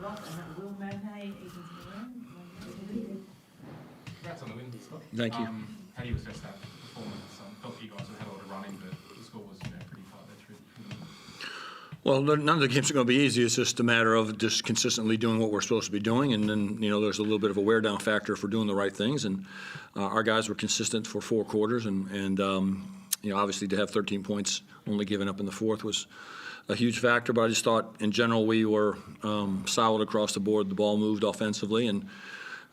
Roth and Will Magnay, Congrats on the win, Scott. Thank you. How do you assess that performance? Felt you guys had a lot of running, but the score was pretty tight there through the Well, none of the games are going to be easy. It's just a matter of just consistently doing what we're supposed to be doing, and then there's a little bit of a wear down factor for doing the right things. And our guys were consistent for 4 quarters, and obviously to have 13 points only given up in the fourth was a huge factor. But I just thought in general we were solid across the board. The ball moved offensively, and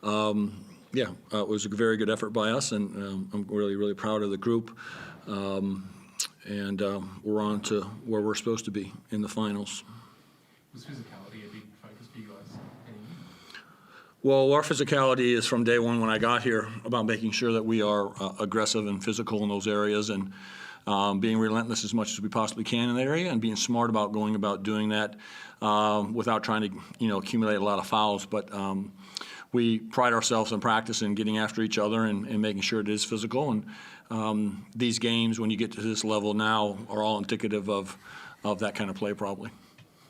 it was a very good effort by us, and I'm really, really proud of the group. And we're on to where we're supposed to be in the finals. Was physicality a big focus for you guys heading in? Well, our physicality is from day one when I got here about making sure that we are aggressive and physical in those areas, and being relentless as much as we possibly can in that area, and being smart about going about doing that without trying to accumulate a lot of fouls. But we pride ourselves in practice and getting after each other and making sure it is physical. And these games, when you get to this level now, are all indicative of that kind of play, probably.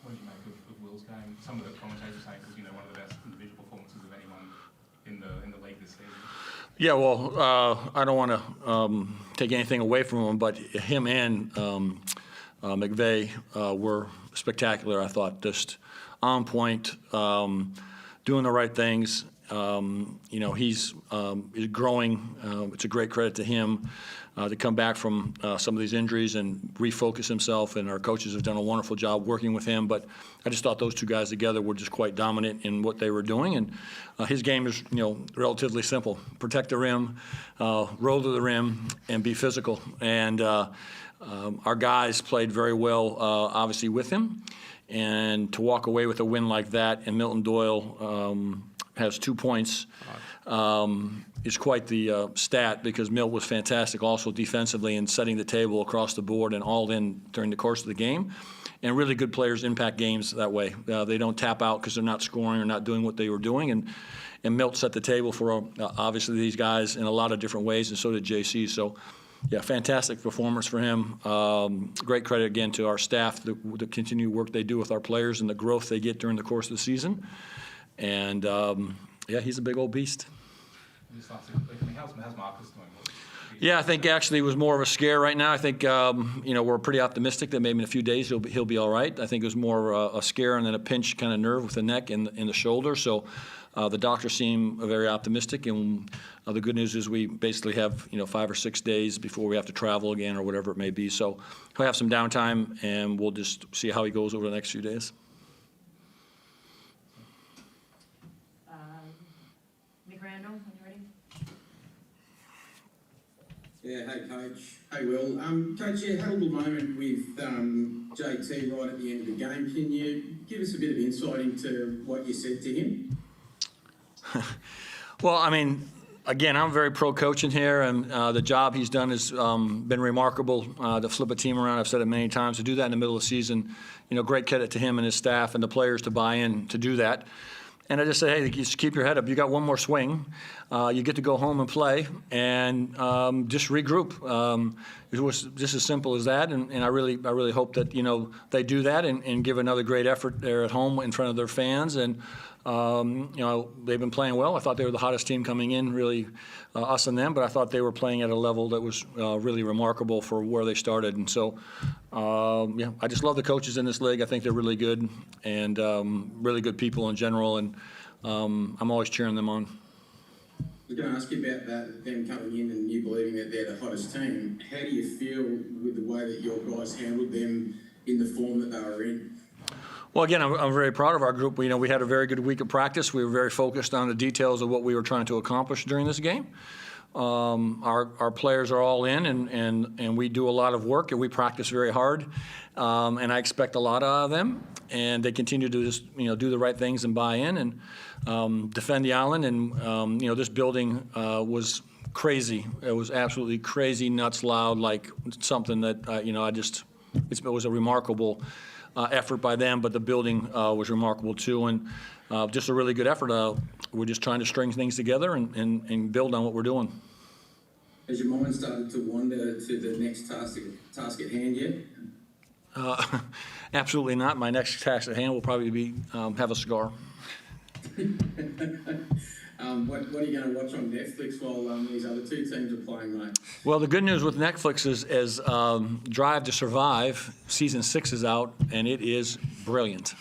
What did you make of Will's game? Some of the commentators saying it was one of the best individual performances of anyone in the league this season. Yeah, well, I don't want to take anything away from him, but him and McVeigh were spectacular, I thought, just on point, doing the right things. He's growing. It's a great credit to him to come back from some of these injuries and refocus himself, and our coaches have done a wonderful job working with him. But I just thought those two guys together were just quite dominant in what they were doing. And his game is, relatively simple: protect the rim, roll to the rim, and be physical. And our guys played very well, obviously, with him. And to walk away with a win like that, and Milton Doyle has 2 points, is quite the stat, because Milt was fantastic also defensively and setting the table across the board and all in during the course of the game. And really good players impact games that way. They don't tap out because they're not scoring or not doing what they were doing. And Milt set the table for obviously these guys in a lot of different ways, and so did JC. So, yeah, fantastic performance for him. Great credit again to our staff, the continued work they do with our players and the growth they get during the course of the season. And he's a big old beast. How's Marcus doing? Yeah, I think actually it was more of a scare right now. I think we're pretty optimistic that maybe in a few days he'll be all right. I think it was more a scare and then a pinch kind of nerve with the neck and the shoulder. So the doctors seem very optimistic, and the good news is we basically have 5 or 6 days before we have to travel again or whatever it may be. So he'll have some downtime, and we'll just see how he goes over the next few days. Yeah, hey Coach. Hey Will. Coach, had a little moment with JT right at the end of the game. Can you give us a bit of insight into what you said to him? Well, I mean, again, I'm very pro-coaching here, and the job he's done has been remarkable to flip a team around. I've said it many times. To do that in the middle of the season, great credit to him and his staff and the players to buy in to do that. And I just say, hey, just keep your head up. You got one more swing. You get to go home and play, and just regroup. It was just as simple as that. And I really hope that they do that and give another great effort there at home in front of their fans. And they've been playing well. I thought they were the hottest team coming in, really, us and them. But I thought they were playing at a level that was really remarkable for where they started. And so, I just love the coaches in this league. I think they're really good and really good people in general. And I'm always cheering them on. I was going to ask you about that, them coming in and you believing that they're the hottest team. How do you feel with the way that your guys handled them in the form that they were in? Well, again, I'm very proud of our group. We had a very good week of practice. We were very focused on the details of what we were trying to accomplish during this game. Our players are all in, and we do a lot of work, and we practice very hard. And I expect a lot out of them. And they continue to just do the right things and buy in and defend the island. And this building was crazy. It was absolutely crazy, nuts, loud, like something that it was a remarkable effort by them, but the building was remarkable too, and just a really good effort. We're just trying to string things together and build on what we're doing. Has your mind started to wander to the next task at hand yet? Absolutely not. My next task at hand will probably be have a cigar. What are you going to watch on Netflix while these other two teams are playing, mate? Well, the good news with Netflix is Drive to Survive, season 6 is out, and it is brilliant.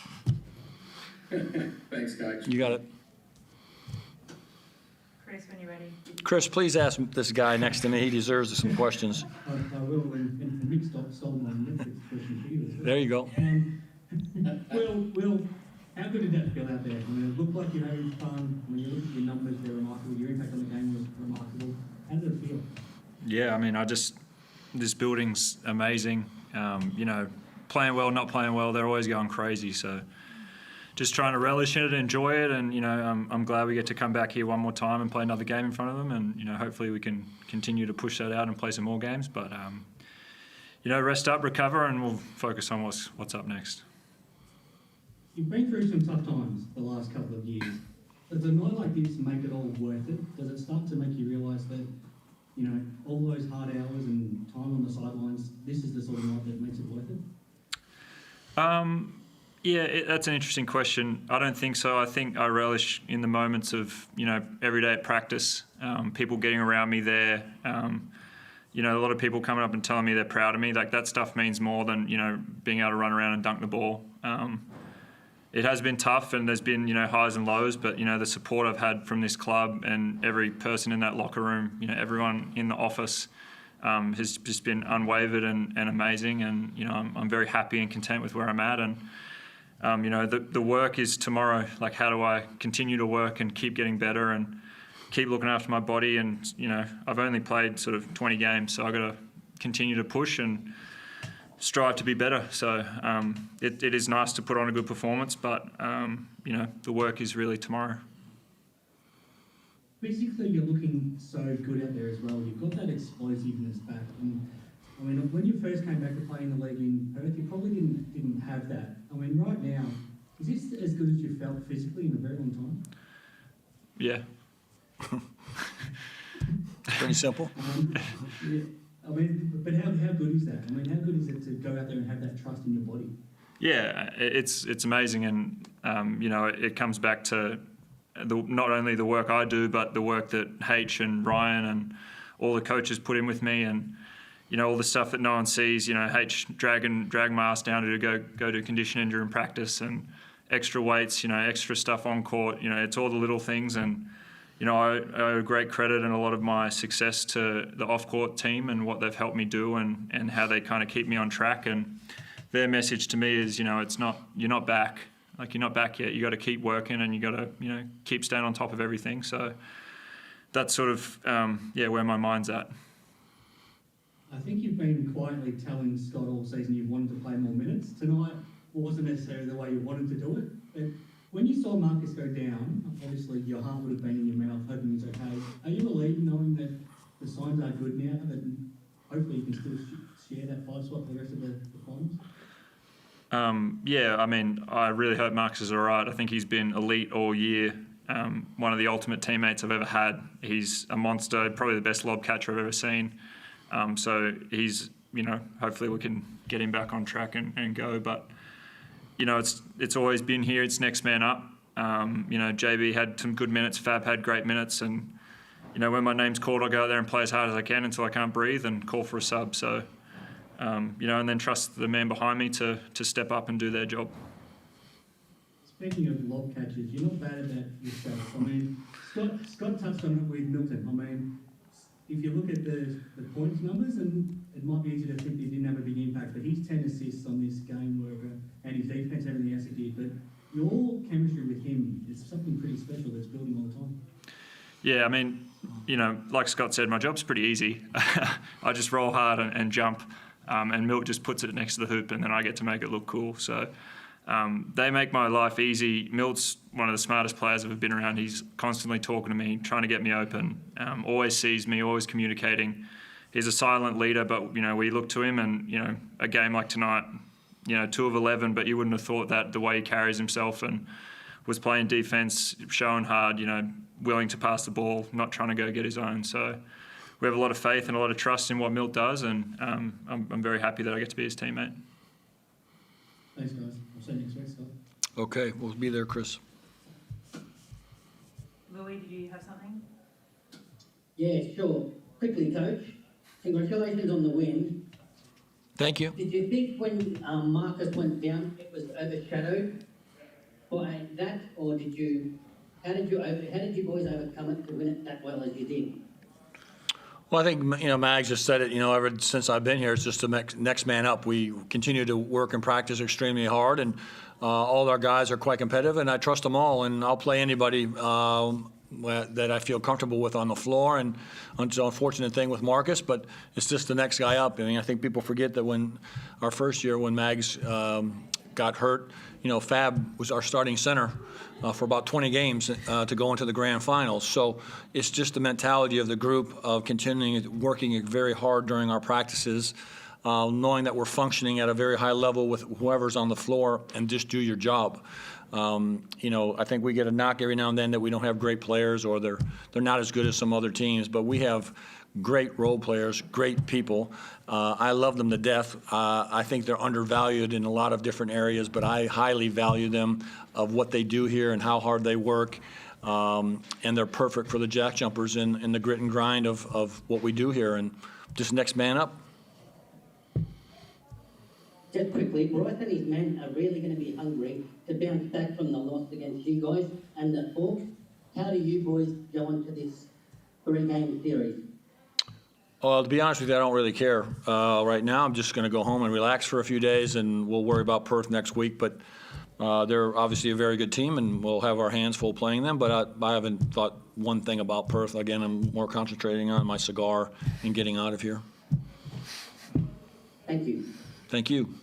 Thanks, Coach. You got it. Chris, when you're ready. Chris, please ask this guy next to me. He deserves some questions. I will, and Nick stole my Netflix question for you as well. There you go. Will, how good did that feel out there? I mean, it looked like you're having fun. When you look at your numbers, they're remarkable. Your impact on the game was remarkable. How did it feel? Yeah, I mean, this building's amazing. You know, playing well, not playing well, they're always going crazy. So just trying to relish in it, enjoy it, and, you know, I'm glad we get to come back here one more time and play another game in front of them. And, you know, hopefully we can continue to push that out and play some more games. But, you know, rest up, recover, and we'll focus on what's up next. You've been through some tough times the last couple of years. Does a night like this make it all worth it? Does it start to make you realise that, you know, all those hard hours and time on the sidelines, this is the sort of night that makes it worth it? Yeah, that's an interesting question. I don't think so. I think I relish in the moments of, you know, every day at practice, people getting around me there, you know, a lot of people coming up and telling me they're proud of me. Like, that stuff means more than, you know, being able to run around and dunk the ball. It has been tough, and there's been, you know, highs and lows, but, you know, the support I've had from this club and every person in that locker room, you know, everyone in the office has just been unwavered and amazing. And, you know, I'm very happy and content with where I'm at. And, you know, the work is tomorrow. Like, how do I continue to work and keep getting better and keep looking after my body? And, you know, I've only played sort of 20 games, so I've got to continue to push and strive to be better. So it is nice to put on a good performance, but, you know, the work is really tomorrow. Physically, you're looking so good out there as well. You've got that explosiveness back. And, I mean, when you first came back to play in the league in Perth, you probably didn't have that. I mean, right now, is this as good as you felt physically in a very long time? Yeah. Pretty simple. Yeah. I mean, but how good is that? I mean, how good is it to go out there and have that trust in your body? Yeah, it's amazing, and you know, it comes back to not only the work I do, but the work that H and Ryan and all the coaches put in with me, and, you know, all the stuff that no one sees. You know, H drag my ass down to go do conditioning during practice, and extra weights, you know, extra stuff on court. You know, it's all the little things. And, you know, I owe great credit and a lot of my success to the off-court team and what they've helped me do, and how they kind of keep me on track. And their message to me is, you know, you're not back. Like, you're not back yet. You got to keep working, and you got to, you know, keep staying on top of everything. So that's sort of, where my mind's at. I think you've been quietly telling Scott all season you wanted to play more minutes. Tonight wasn't necessarily the way you wanted to do it, but when you saw Marcus go down, obviously your heart would have been in your mouth, hoping he's okay. Are you relieved knowing that the signs are good now, that hopefully you can still share that 5 spot for the rest of the finals? Yeah, I mean, I really hope Marcus is all right. I think he's been elite all year. One of the ultimate teammates I've ever had. He's a monster, probably the best lob catcher I've ever seen. So he's, you know, hopefully we can get him back on track and go. But, you know, it's always been here. It's next man up. You know, JB had some good minutes. Fab had great minutes. And, you know, when my name's called, I'll go out there and play as hard as I can until I can't breathe and call for a sub. So, you know, and then trust the man behind me to step up and do their job. Speaking of lob catches, you're not bad at that yourself. I mean, Scott touched on it with Milton. I mean, if you look at the points numbers, and it might be easy to think he didn't have a big impact, but he's 10 assists on this game worker, and his defence, everything else he did. But your chemistry with him is something pretty special that's building all the time. Yeah, I mean, you know, like Scott said, my job's pretty easy. I just roll hard and jump, and Milt just puts it next to the hoop, and then I get to make it look cool. So they make my life easy. Milt's one of the smartest players I've ever been around. He's constantly talking to me, trying to get me open, always sees me, always communicating. He's a silent leader, but, you know, we look to him, and, you know, a game like tonight, you know, 2 of 11, but you wouldn't have thought that the way he carries himself and was playing defence, showing hard, you know, willing to pass the ball, not trying to go get his own. So we have a lot of faith and a lot of trust in what Milt does, and I'm very happy that I get to be his teammate. Thanks, guys. I'll see you next week, Scott. Okay, we'll be there, Chris. Louis, did you have something? Yeah, sure. Quickly, Coach. Congratulations on the win. Thank you. Did you think when Marcus went down, it was overshadowed by that, or how did you boys overcome it to win it that well as you did? Well, I think, Mags just said it, ever since I've been here, it's just the next man up. We continue to work and practice extremely hard, and all our guys are quite competitive, and I trust them all, and I'll play anybody that I feel comfortable with on the floor. And it's an unfortunate thing with Marcus, but it's just the next guy up. I mean, I think people forget that when our first year, when Mags got hurt, Fab was our starting center for about 20 games to go into the grand finals. So it's just the mentality of the group of continuing working very hard during our practices, knowing that we're functioning at a very high level with whoever's on the floor, and just do your job. I think we get a knock every now and then that we don't have great players, or they're not as good as some other teams, but we have great role players, great people. I love them to death. I think they're undervalued in a lot of different areas, but I highly value them of what they do here and how hard they work. And they're perfect for the jack jumpers in the grit and grind of what we do here. And just next man up. Just quickly, Bryce and his men are really going to be hungry to bounce back from the loss against you guys and the Hawks. How do you boys go into this 3-game series? Well, to be honest with you, I don't really care. Right now, I'm just going to go home and relax for a few days, and we'll worry about Perth next week. But they're obviously a very good team, and we'll have our hands full playing them. But I haven't thought one thing about Perth. Again, I'm more concentrating on my cigar and getting out of here. Thank you. Thank you.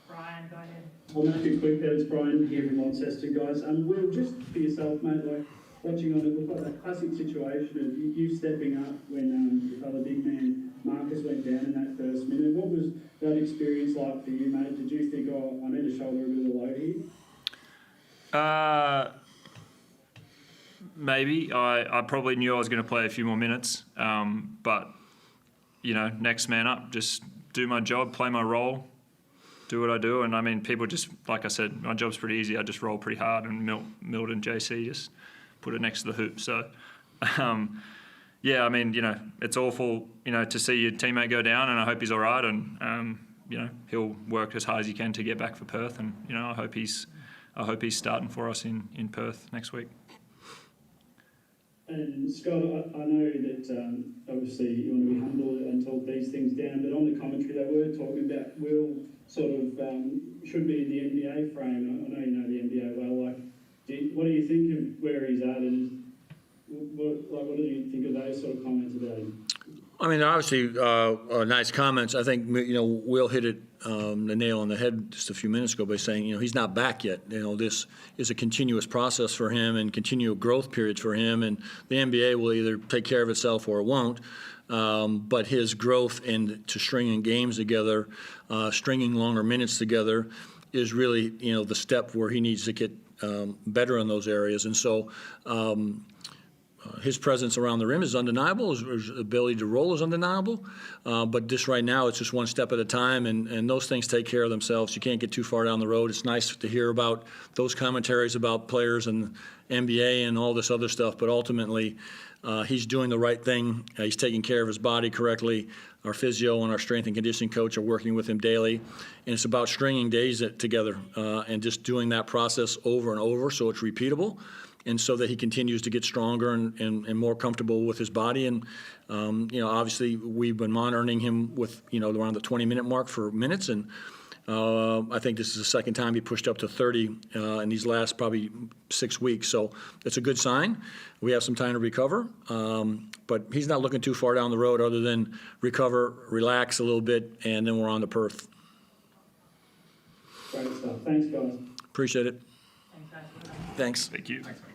Brian, go ahead. I'll make it quick. It's Brian here from Launceston, guys. Will, just for yourself, mate, like watching on it, we've got that classic situation of you stepping up when your fellow big man Marcus went down in that first minute. What was that experience like for you, mate? Did you think, I need to shoulder a bit of the load here? Maybe. I probably knew I was going to play a few more minutes, but, next man up, just do my job, play my role, do what I do. And, I mean, people just, like I said, my job's pretty easy. I just roll pretty hard, and Milt and JC just put it next to the hoop. So, it's awful, to see your teammate go down, and I hope he's all right. And, he'll work as hard as he can to get back for Perth. And, I hope he's starting for us in Perth next week. And Scott, I know that obviously you want to be humble and talk these things down, but on the commentary they were talking about Will sort of should be in the NBA frame. I know you know the NBA well. Like, what do you think of where he's at, and what do you think of those sort of comments about him? I mean, obviously, nice comments. I think, Will hit it the nail on the head just a few minutes ago by saying, he's not back yet. This is a continuous process for him and continual growth periods for him, and the NBA will either take care of itself or it won't. But his growth into stringing games together, stringing longer minutes together, is really, the step where he needs to get better in those areas. And so his presence around the rim is undeniable. His ability to roll is undeniable. But just right now, it's just one step at a time, and those things take care of themselves. You can't get too far down the road. It's nice to hear about those commentaries about players and NBA and all this other stuff, but ultimately, he's doing the right thing. He's taking care of his body correctly. Our physio and our strength and conditioning coach are working with him daily. And it's about stringing days together and just doing that process over and over so it's repeatable, and so that he continues to get stronger and more comfortable with his body. And, obviously we've been monitoring him with, around the 20-minute mark for minutes. And I think this is the second time he pushed up to 30 in these last probably 6 weeks. So it's a good sign. We have some time to recover. But he's not looking too far down the road other than recover, relax a little bit, and then we're on to Perth. Great stuff. Thanks, guys. Appreciate it. Thanks, guys. Thanks. Thank you. Thanks, mate.